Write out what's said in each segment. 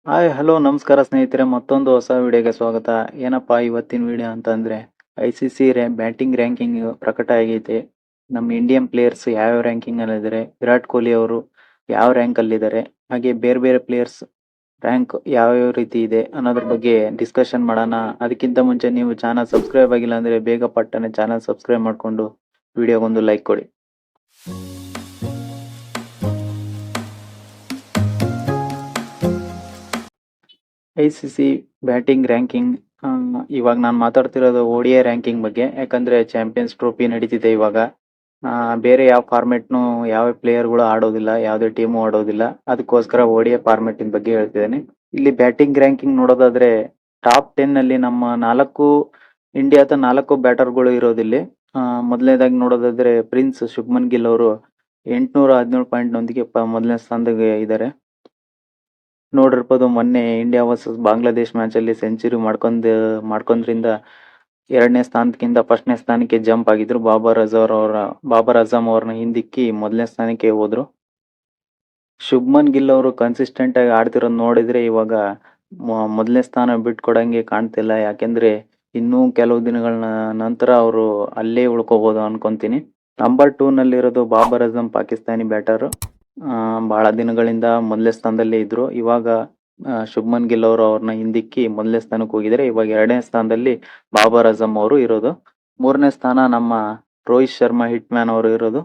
Hi hello ನಮಸ್ಕಾರ ಸ್ನೇಹಿತರೆ, ಮತ್ತೊಂದು ಹೊಸ ವಿಡಿಯೋಗೆ ಸ್ವಾಗತ. ಏನಪ್ಪಾ ಇವತ್ತಿನ ವಿಡಿಯೋ ಅಂತಂದ್ರೆ ICC ಬ್ಯಾಟಿಂಗ್ ರ್ಯಾಂಕಿಂಗ್ ಪ್ರಕಟ ಆಗೈತೆ. ನಮ್ಮ ಇಂಡಿಯನ್ ಪ್ಲೇಯರ್ಸ್ ಯಾವ ರ್ಯಾಂಕಿಂಗ್ ಅಲ್ಲಿ ಇದ್ದಾರೆ, ವಿರಾಟ್ ಕೊಹ್ಲಿ ಅವರು ಯಾವ ರ್ಯಾಂಕ್ ಅಲ್ಲಿ ಇದ್ದಾರೆ, ಹಾಗೆ ಬೇರೆ ಬೇರೆ ಪ್ಲೇಯರ್ಸ್ ರ್ಯಾಂಕ್ ಯಾವ ರೀತಿ ಇದೆ ಅನ್ನೋದ್ರ ಬಗ್ಗೆ ಡಿಸ್ಕಷನ್ ಮಾಡೋಣ. ಅದಕ್ಕಿಂತ ಮುಂಚೆ ನೀವು ಚಾನಲ್ ಸಬ್ಸ್ಕ್ರೈಬ್ ಆಗಿಲ್ಲ ಅಂದ್ರೆ ಬೇಗ ಪಟ್ಟನೆ ಚಾನಲ್ ಸಬ್ಸ್ಕ್ರೈಬ್ ಮಾಡ್ಕೊಂಡು ವಿಡಿಯೋಗೊಂದು ಲೈಕ್ ಕೊಡಿ. ICC batting ranking. ಇವಾಗ ನಾನು ಮಾತಾಡ್ತಿರೋದು ODI ರ್ಯಾಂಕಿಂಗ್ ಬಗ್ಗೆ, ಯಾಕಂದ್ರೆ ಚಾಂಪಿಯನ್ಸ್ ಟ್ರೋಫಿ ನಡೀತಿದೆ ಇವಾಗ. ಬೇರೆ ಯಾವ ಫಾರ್ಮೆಟ್ನು ಯಾವ ಪ್ಲೇಯರ್ಗಳು ಆಡೋದಿಲ್ಲ, ಯಾವುದೇ ಟೀಮು ಆಡೋದಿಲ್ಲ. ಅದಕ್ಕೋಸ್ಕರ ODI ಫಾರ್ಮೆಟ್ ಬಗ್ಗೆ ಹೇಳ್ತಿದ್ದೇನೆ. ಇಲ್ಲಿ ಬ್ಯಾಟಿಂಗ್ ರ್ಯಾಂಕಿಂಗ್ ನೋಡೋದಾದ್ರೆ ಟಾಪ್ 10 ಅಲ್ಲಿ ನಮ್ಮ ಇಂಡಿಯಾದ 4 ಬ್ಯಾಟರ್ಗಳು ಇರೋದಿಲ್ಲಿ. ಮೊದಲನೇದಾಗಿ ನೋಡೋದಾದ್ರೆ ಪ್ರಿನ್ಸ್ ಶುಭ್ಮನ್ ಗಿಲ್ ಅವರು 817 ಪಾಯಿಂಟ್ ನೊಂದಿಗೆ ಮೊದಲನೇ ಸ್ಥಾನದಾಗ ನೋಡಿರ್ಬೋದು. ಮೊನ್ನೆ ಇಂಡಿಯಾ ವರ್ಸಸ್ ಬಾಂಗ್ಲಾದೇಶ್ ಮ್ಯಾಚ್ ಅಲ್ಲಿ ಸೆಂಚುರಿ ಮಾಡ್ಕೊಂಡ್ರಿಂದ 2ನೇ ಸ್ಥಾನಕ್ಕಿಂತ 1ನೇ ಸ್ಥಾನಕ್ಕೆ ಜಂಪ್ ಆಗಿದ್ರು. ಬಾಬರ್ ಅಜಮ್ ಅವ್ರನ್ನ ಹಿಂದಿಕ್ಕಿ 1ನೇ ಸ್ಥಾನಕ್ಕೆ ಹೋದ್ರು. ಶುಭ್ಮನ್ ಗಿಲ್ ಅವರು ಕನ್ಸಿಸ್ಟೆಂಟ್ ಆಗಿ ಆಡ್ತಿರೋದು ನೋಡಿದ್ರೆ ಇವಾಗ 1ನೇ ಸ್ಥಾನ ಬಿಟ್ಕೊಡಂಗೆ ಕಾಣ್ತಿಲ್ಲ. ಯಾಕೆಂದ್ರೆ ಇನ್ನೂ ಕೆಲವು ದಿನಗಳ ನಂತರ ಅವರು ಅಲ್ಲೇ ಉಳ್ಕೋಬಹುದು ಅನ್ಕೊಂತೀನಿ. ನಂಬರ್ 2 ನಲ್ಲಿರೋದು ಬಾಬರ್ ಅಜಮ್, ಪಾಕಿಸ್ತಾನಿ ಬ್ಯಾಟರ್. ಬಹಳ ದಿನಗಳಿಂದ 1ನೇ ಸ್ಥಾನದಲ್ಲಿ ಇದ್ರು. ಇವಾಗ ಶುಭ್ಮನ್ ಗಿಲ್ ಅವರು ಅವ್ರನ್ನ ಹಿಂದಿಕ್ಕಿ 1ನೇ ಸ್ಥಾನಕ್ಕೆ ಹೋಗಿದ್ದಾರೆ. ಇವಾಗ 2ನೇ ಸ್ಥಾನದಲ್ಲಿ ಬಾಬರ್ ಅಜಮ್ ಅವರು ಇರೋದು. 3ನೇ ಸ್ಥಾನ ನಮ್ಮ ರೋಹಿತ್ ಶರ್ಮಾ ಹಿಟ್ ಮ್ಯಾನ್ ಅವರು ಇರೋದು.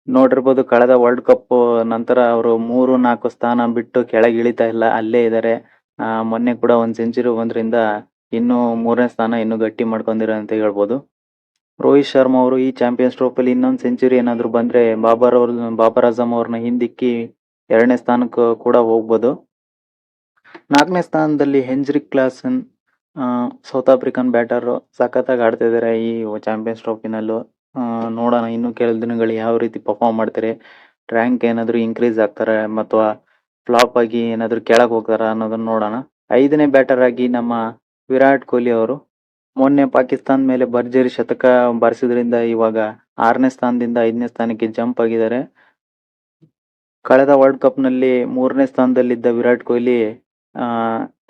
ನೋಡಿರ್ಬೋದು, ಕಳೆದ ವರ್ಲ್ಡ್ ಕಪ್ ನಂತರ ಅವರು 3-4 ಸ್ಥಾನ ಬಿಟ್ಟು ಕೆಳಗೆ ಇಳಿತಾ ಇಲ್ಲ, ಅಲ್ಲೇ ಇದ್ದಾರೆ. ಮೊನ್ನೆ ಕೂಡ ಒಂದು ಸೆಂಚುರಿ ಬಂದ್ರಿಂದ ಇನ್ನು 3ನೇ ಸ್ಥಾನ ಇನ್ನು ಗಟ್ಟಿ ಮಾಡ್ಕೊಂಡಿರ ಅಂತ ಹೇಳ್ಬೋದು. ರೋಹಿತ್ ಶರ್ಮಾ ಅವರು ಈ ಚಾಂಪಿಯನ್ಸ್ ಟ್ರೋಫಿಲಿ ಇನ್ನೊಂದು ಸೆಂಚುರಿ ಏನಾದ್ರು ಬಂದ್ರೆ ಬಾಬರ್ ಅಜಮ್ ಅವ್ರನ್ನ ಹಿಂದಿಕ್ಕಿ 2ನೇ ಸ್ಥಾನಕ್ಕೆ ಕೂಡ ಹೋಗ್ಬೋದು. 4ನೇ ಸ್ಥಾನದಲ್ಲಿ Heinrich Klaasen, south African batter, ಸಖತ್ತಾಗಿ ಆಡ್ತಾ ಇದಾರೆ ಈ ಚಾಂಪಿಯನ್ಸ್ ಟ್ರೋಫಿನಲ್ಲೂ. ನೋಡೋಣ ಇನ್ನು ಕೆಲವು ದಿನಗಳು ಯಾವ ರೀತಿ ಪರ್ಫಾರ್ಮ್ ಮಾಡ್ತಾರೆ, ರ್ಯಾಂಕ್ ಏನಾದ್ರು ಇನ್ಕ್ರೀಸ್ ಆಗ್ತಾರೆ ಅಥವಾ ಫ್ಲಾಪ್ ಆಗಿ ಏನಾದ್ರು ಕೆಳಗೆ ಹೋಗ್ತಾರ ಅನ್ನೋದನ್ನ ನೋಡೋಣ. 5ನೇ ಬ್ಯಾಟರ್ ಆಗಿ ನಮ್ಮ ವಿರಾಟ್ ಕೊಹ್ಲಿ ಅವರು ಮೊನ್ನೆ ಪಾಕಿಸ್ತಾನ ಮೇಲೆ ಭರ್ಜರಿ ಶತಕ ಬಾರಿಸಿದ್ರಿಂದ ಇವಾಗ 6ನೇ ಸ್ಥಾನದಿಂದ 5ನೇ ಸ್ಥಾನಕ್ಕೆ ಜಂಪ್ ಆಗಿದ್ದಾರೆ. ಕಳೆದ ವರ್ಲ್ಡ್ ಕಪ್ ನಲ್ಲಿ 3ನೇ ಸ್ಥಾನದಲ್ಲಿದ್ದ ವಿರಾಟ್ ಕೊಹ್ಲಿ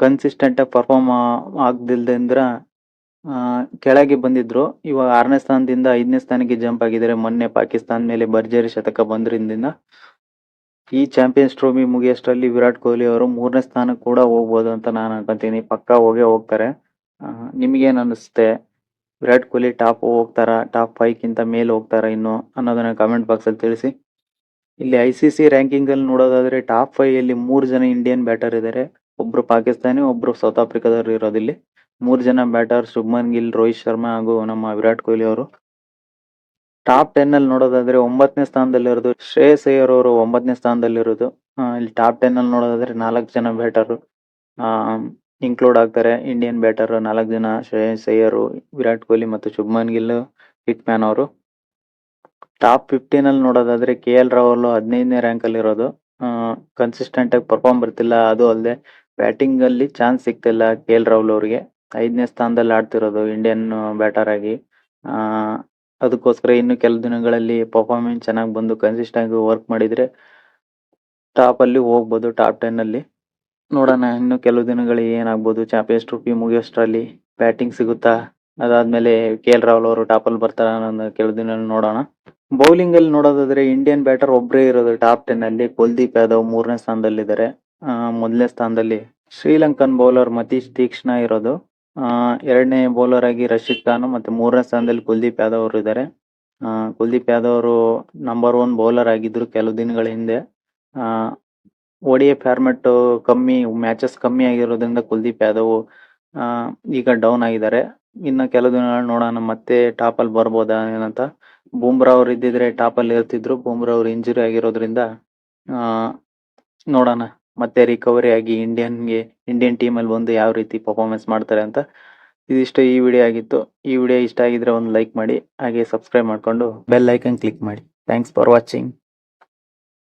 ಕನ್ಸಿಸ್ಟೆಂಟ್ ಆಗಿ ಪರ್ಫಾರ್ಮ್ ಆಗದಿಲ್ದಂದ್ರ ಕೆಳಗೆ ಬಂದಿದ್ರು. ಇವಾಗ 6ನೇ ಸ್ಥಾನದಿಂದ 5ನೇ ಸ್ಥಾನಕ್ಕೆ ಜಂಪ್ ಆಗಿದ್ದಾರೆ. ಮೊನ್ನೆ ಪಾಕಿಸ್ತಾನ ಮೇಲೆ ಭರ್ಜರಿ ಶತಕ ಬಂದ್ರಿಂದ ಈ ಚಾಂಪಿಯನ್ಸ್ ಟ್ರೋಫಿ ಮುಗಿಯೋಷ್ಟರಲ್ಲಿ ವಿರಾಟ್ ಕೊಹ್ಲಿ ಅವರು 3ನೇ ಸ್ಥಾನಕ್ಕೆ ಕೂಡ ಹೋಗ್ಬೋದು ಅಂತ ನಾನು ಅನ್ಕೊಂತೀನಿ. ಪಕ್ಕಾ ಹೋಗ್ತಾರೆ. ನಿಮ್ಗೇನ್ ಅನಿಸುತ್ತೆ? ವಿರಾಟ್ ಕೊಹ್ಲಿ ಟಾಪ್ ಹೋಗ್ತಾರಾ, ಟಾಪ್ 5ಕ್ಕಿಂತ ಮೇಲೆ ಹೋಗ್ತಾರಾ ಇನ್ನು ಅನ್ನೋದನ್ನ ಕಮೆಂಟ್ ಬಾಕ್ಸ್ ಅಲ್ಲಿ ತಿಳಿಸಿ. ಇಲ್ಲಿ ICC ರ್ಯಾಂಕಿಂಗ್ ಅಲ್ಲಿ ನೋಡೋದಾದ್ರೆ ಟಾಪ್ 5 ಅಲ್ಲಿ 3 ಜನ ಇಂಡಿಯನ್ ಬ್ಯಾಟರ್ ಇದ್ದಾರೆ. ಒಬ್ರು ಪಾಕಿಸ್ತಾನಿ, ಒಬ್ರು ಸೌತ್ ಆಫ್ರಿಕಾದವರು ಇರೋದಿಲ್ಲಿ. 3 ಜನ ಬ್ಯಾಟರ್ ಶುಭ್ಮನ್ ಗಿಲ್, ರೋಹಿತ್ ಶರ್ಮಾ ಹಾಗೂ ನಮ್ಮ ವಿರಾಟ್ ಕೊಹ್ಲಿ ಅವರು. ಟಾಪ್ 10 ಅಲ್ಲಿ ನೋಡೋದಾದ್ರೆ 9ನೇ ಸ್ಥಾನದಲ್ಲಿರೋದು ಶ್ರೇಯಸ್ ಅಯ್ಯರ್ ಅವರು 9ನೇ ಸ್ಥಾನದಲ್ಲಿರೋದು. ಇಲ್ಲಿ ಟಾಪ್ 10 ಅಲ್ಲಿ ನೋಡೋದಾದ್ರೆ 4 ಜನ ಬ್ಯಾಟರ್ ಇನ್ಕ್ಲೂಡ್ ಆಗ್ತಾರೆ. ಇಂಡಿಯನ್ ಬ್ಯಾಟರ್ 4 ಜನ, ಶ್ರೇಯಸ್ ಅಯ್ಯರ್, ವಿರಾಟ್ ಕೊಹ್ಲಿ ಮತ್ತು ಶುಭ್ಮನ್ ಗಿಲ್, ಹಿಟ್ ಮ್ಯಾನ್ ಅವರು. ಟಾಪ್ 15 ಅಲ್ಲಿ ನೋಡೋದಾದ್ರೆ KL ರಾಹುಲ್ 15ನೇ ರ್ಯಾಂಕ್ ಅಲ್ಲಿ ಇರೋದು. ಕನ್ಸಿಸ್ಟೆಂಟ್ ಆಗಿ ಪರ್ಫಾರ್ಮ್ ಬರ್ತಿಲ್ಲ. ಅದು ಅಲ್ಲದೆ ಬ್ಯಾಟಿಂಗ್ ಅಲ್ಲಿ ಚಾನ್ಸ್ ಸಿಗ್ತಿಲ್ಲ KL ರಾಹುಲ್ ಅವರಿಗೆ. 5ನೇ ಸ್ಥಾನದಲ್ಲಿ ಆಡ್ತಿರೋದು ಇಂಡಿಯನ್ ಬ್ಯಾಟರ್ ಆಗಿ. ಅದಕ್ಕೋಸ್ಕರ ಇನ್ನು ಕೆಲವು ದಿನಗಳಲ್ಲಿ ಪರ್ಫಾರ್ಮೆನ್ಸ್ ಚೆನ್ನಾಗಿ ಬಂದು ಕನ್ಸಿಸ್ಟೆಂಟ್ ಆಗಿ ವರ್ಕ್ ಮಾಡಿದ್ರೆ ಟಾಪ್ ಅಲ್ಲಿ ಹೋಗ್ಬೋದು. ಟಾಪ್ 10 ಅಲ್ಲಿ ನೋಡೋಣ ಇನ್ನು ಕೆಲವು ದಿನಗಳಿಗೆ ಏನಾಗ್ಬೋದು. ಚಾಂಪಿಯನ್ಸ್ ಟ್ರೋಫಿ ಮುಗಿಯೋಷ್ಟರಲ್ಲಿ ಬ್ಯಾಟಿಂಗ್ ಸಿಗುತ್ತಾ, ಅದಾದ್ಮೇಲೆ KL ರಾಹುಲ್ ಅವರು ಟಾಪ್ ಅಲ್ಲಿ ಬರ್ತಾರ ಅನ್ನೋ ಕೆಲವು ದಿನ ನೋಡೋಣ. ಬೌಲಿಂಗ್ ಅಲ್ಲಿ ನೋಡೋದಾದ್ರೆ ಇಂಡಿಯನ್ ಬ್ಯಾಟರ್ ಒಬ್ಬರೇ ಇರೋದು ಟಾಪ್ 10 ಅಲ್ಲಿ. ಕುಲ್ದೀಪ್ ಯಾದವ್ 3ನೇ ಸ್ಥಾನದಲ್ಲಿದ್ದಾರೆ. 1ನೇ ಸ್ಥಾನದಲ್ಲಿ ಶ್ರೀಲಂಕನ್ ಬೌಲರ್ ಮತೀಶ್ ತೀಕ್ಷ್ಣ ಇರೋದು. 2ನೇ ಬೌಲರ್ ಆಗಿ ರಶೀದ್ ಖಾನ್ ಮತ್ತೆ 3ನೇ ಸ್ಥಾನದಲ್ಲಿ ಕುಲ್ದೀಪ್ ಯಾದವ್ ಅವರು ಇದ್ದಾರೆ. ಕುಲ್ದೀಪ್ ಯಾದವ್ ಅವರು ನಂಬರ್ 1 ಬೌಲರ್ ಆಗಿದ್ರು ಕೆಲವು ದಿನಗಳ ಹಿಂದೆ. ODI ಫಾರ್ಮೆಟ್ ಮ್ಯಾಚಸ್ ಕಮ್ಮಿ ಆಗಿರೋದ್ರಿಂದ ಕುಲ್ದೀಪ್ ಯಾದವ್ ಈಗ ಡೌನ್ ಆಗಿದ್ದಾರೆ. ಇನ್ನು ಕೆಲವು ದಿನಗಳು ನೋಡೋಣ ಮತ್ತೆ ಟಾಪ್ ಅಲ್ಲಿ ಬರ್ಬೋದಾ ಏನಂತ. ಬೂಮ್ರಾ ಅವ್ರು ಇದ್ದಿದ್ರೆ ಟಾಪ್ ಅಲ್ಲಿ ಇರ್ತಿದ್ರು. ಬೂಮ್ರಾ ಅವ್ರು ಇಂಜುರಿ ಆಗಿರೋದ್ರಿಂದ ನೋಡೋಣ ಮತ್ತೆ ರಿಕವರಿ ಆಗಿ ಇಂಡಿಯನ್ ಟೀಮ್ ಅಲ್ಲಿ ಬಂದು ಯಾವ ರೀತಿ ಪರ್ಫಾರ್ಮೆನ್ಸ್ ಮಾಡ್ತಾರೆ ಅಂತ. ಇದಿಷ್ಟು ಈ ವಿಡಿಯೋ ಆಗಿತ್ತು. ಈ ವಿಡಿಯೋ ಇಷ್ಟ ಆಗಿದ್ರೆ ಒಂದು ಲೈಕ್ ಮಾಡಿ, ಹಾಗೆ ಸಬ್ಸ್ಕ್ರೈಬ್ ಮಾಡ್ಕೊಂಡು ಬೆಲ್ ಐಕನ್ ಕ್ಲಿಕ್ ಮಾಡಿ. Thanks for watching.